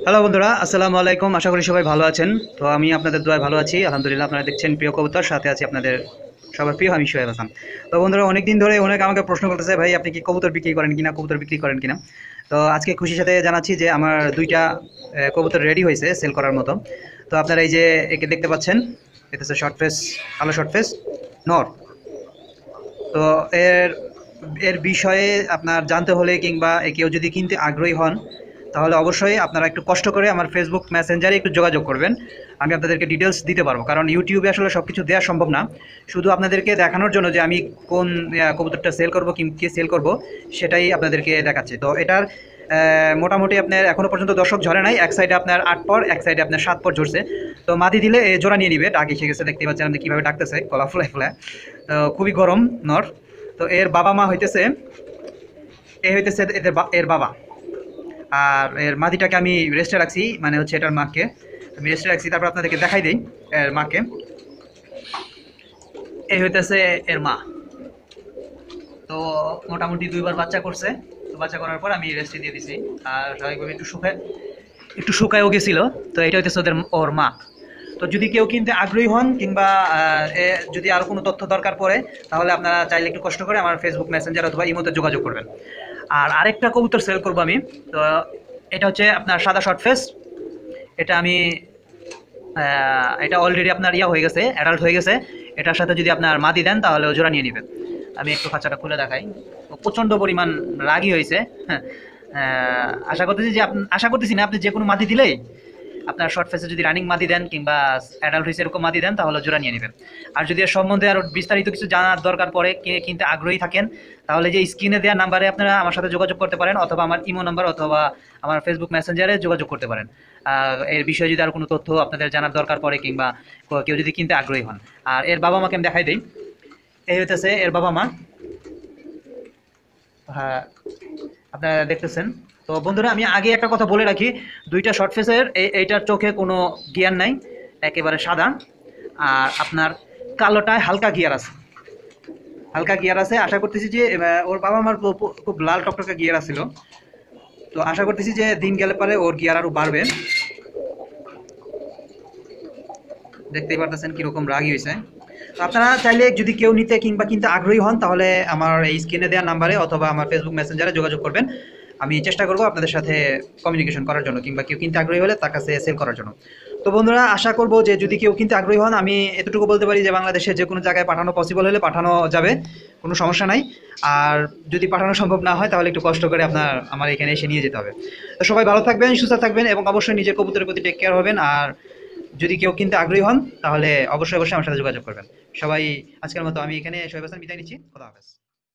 Hello বন্ধুরা, আসসালামু আলাইকুম। আশা করি সবাই ভালো আছেন। তো আমি আপনাদের দোয়ায় ভালো আছি, আলহামদুলিল্লাহ। আপনারা দেখছেন প্রিয় কবুতর, সাথে আছি আপনাদের সবার প্রিয় আমি সোহেল হাসান। তো বন্ধুরা, অনেক দিন ধরে অনেকে আমাকে প্রশ্ন করতেছে, ভাই আপনি কি কবুতর বিক্রি করেন কিনা, কবুতর বিক্রি করেন কিনা। তো আজকে খুশির সাথে জানাচ্ছি যে আমার দুইটা কবুতর রেডি হয়েছে সেল করার মতো। তো আপনারা এই যে একে দেখতে পাচ্ছেন, এটা হচ্ছে শর্ট ফেস, কালো শর্ট ফেস নর। তো এর এর বিষয়ে আপনার জানতে হলে কিংবা কেউ যদি কিনতে আগ্রহী হন, তাহলে অবশ্যই আপনারা একটু কষ্ট করে আমার ফেসবুক মেসেঞ্জারে একটু যোগাযোগ করবেন। আমি আপনাদেরকে ডিটেলস দিতে পারবো, কারণ ইউটিউবে আসলে সব কিছু দেওয়া সম্ভব না। শুধু আপনাদেরকে দেখানোর জন্য যে আমি কোন কবুতরটা সেল করবো, কে সেল করব, সেটাই আপনাদেরকে দেখাচ্ছি। তো এটার মোটামুটি আপনার এখনও পর্যন্ত দর্শক ঝরে নাই। এক সাইডে আপনার 8 পর, এক সাইডে আপনার 7 পর ঝরছে। তো মাদি দিলে জোড়া নিয়ে নিবে। ডাক এসে গেছে, দেখতে পাচ্ছেন আপনি কীভাবে ডাকতেছে, গলা ফুলায় ফুলায়। তো খুবই গরম নর। তো এর বাবা মা হইতেছে, হইতেছে এর বাবা। আর এর মাদিটাকে আমি রেস্টে রাখছি, মানে হচ্ছে এটার মাকে আমি রেস্টে রাখছি। তারপর আপনাদেরকে দেখাই দিই এর মাকে। এই হইতেছে এর মা। তো মোটামুটি 2বার বাচ্চা করছে। তো বাচ্চা করার পর আমি রেস্টে দিয়ে দিছি। আর স্বাভাবিকভাবে একটু শুকায়ও গেছিল। তো এটা হইতেছে ওর মা। তো যদি কেউ কিনতে আগ্রহী হন কিংবা যদি আরও কোনো তথ্য দরকার পড়ে, তাহলে আপনারা চাইলে একটু কষ্ট করে আমার ফেসবুক মেসেঞ্জার অথবা ইমোতে যোগাযোগ করবেন। আর আরেকটা কবুতর সেল করবো আমি। তো এটা হচ্ছে আপনার সাদা শর্ট ফেস। এটা আমি এটা অলরেডি আপনার হয়ে গেছে, অ্যাডাল্ট হয়ে গেছে। এটার সাথে যদি আপনার মাদি দেন তাহলে জোড়া নিয়ে নেবেন। আমি একটু খাঁচাটা খুলে দেখাই। প্রচণ্ড পরিমাণ রাগী হয়েছে। হ্যাঁ, আশা করতেছি না আপনি যে কোনো মাদি দিলেই, আপনার শর্ট ফেসে যদি রানিং মাদি দেন কিংবা অ্যাডাল্ট হয়েছে এরকম মাদি দেন, তাহলে জোড়া নিয়ে নেবেন। আর যদি এর সম্বন্ধে আরও বিস্তারিত কিছু জানার দরকার পড়ে, কিনতে আগ্রহী থাকেন, তাহলে যে স্ক্রিনে দেওয়া নাম্বারে আপনারা আমার সাথে যোগাযোগ করতে পারেন, অথবা আমার ইমো নাম্বার অথবা আমার ফেসবুক মেসেঞ্জারে যোগাযোগ করতে পারেন। এর বিষয়ে যদি আর কোনো তথ্য আপনাদের জানার দরকার পড়ে কিংবা কেউ যদি কিনতে আগ্রহী হন। আর এর বাবা মাকে আমি দেখাই দিই। এই হইতেছে এর বাবা মা। হ্যাঁ, আপনারা দেখতেছেন। তো বন্ধুরা, আমি আগে একটা কথা বলে রাখি, দুইটা শর্ট ফেসের এইটার চোখে কোনো গিয়ার নাই, একেবারে সাদা। আর আপনার কালোটায় হালকা গিয়ার আছে, হালকা গিয়ার আছে। আশা করতেছি যে ওর বাবা মার খুব লাল টকটকে গিয়ার আছিল। তো আশা করতেছি যে দিন গেলে পরে ওর গিয়ার আরও বাড়বে। দেখতেই পারতেছেন কীরকম রাগি হয়েছে। তো আপনারা চাইলে যদি কেউ নিতে কিংবা কিনতে আগ্রহী হন, তাহলে আমার এই স্ক্রিনে দেওয়া নাম্বারে অথবা আমার ফেসবুক মেসেঞ্জারে যোগাযোগ করবেন। আমি চেষ্টা করব আপনাদের সাথে কমিউনিকেশন করার জন্য, কিংবা কেউ কিনতে আগ্রহী হলে তার কাছে সেল করার জন্য। তো বন্ধুরা, আশা করব যে যদি কেউ কিনতে আগ্রহী হন, আমি এতটুকু বলতে পারি যে বাংলাদেশের যে কোনো জায়গায় পাঠানো পসিবল হলে পাঠানো যাবে, কোনো সমস্যা নাই। আর যদি পাঠানো সম্ভব না হয়, তাহলে একটু কষ্ট করে আমার এখানে এসে নিয়ে যেতে হবে। তো সবাই ভালো থাকবেন, সুস্থ থাকবেন, এবং অবশ্যই নিজের কবুতরের প্রতি টেক কেয়ার হবেন। আর যদি কেউ কিনতে আগ্রহী হন, তাহলে অবশ্যই অবশ্যই আমার সাথে যোগাযোগ করবেন। সবাই, আজকের মতো আমি এখানে সোহেল হাসান বিদায় নিচ্ছি। খোদা হাফেজ।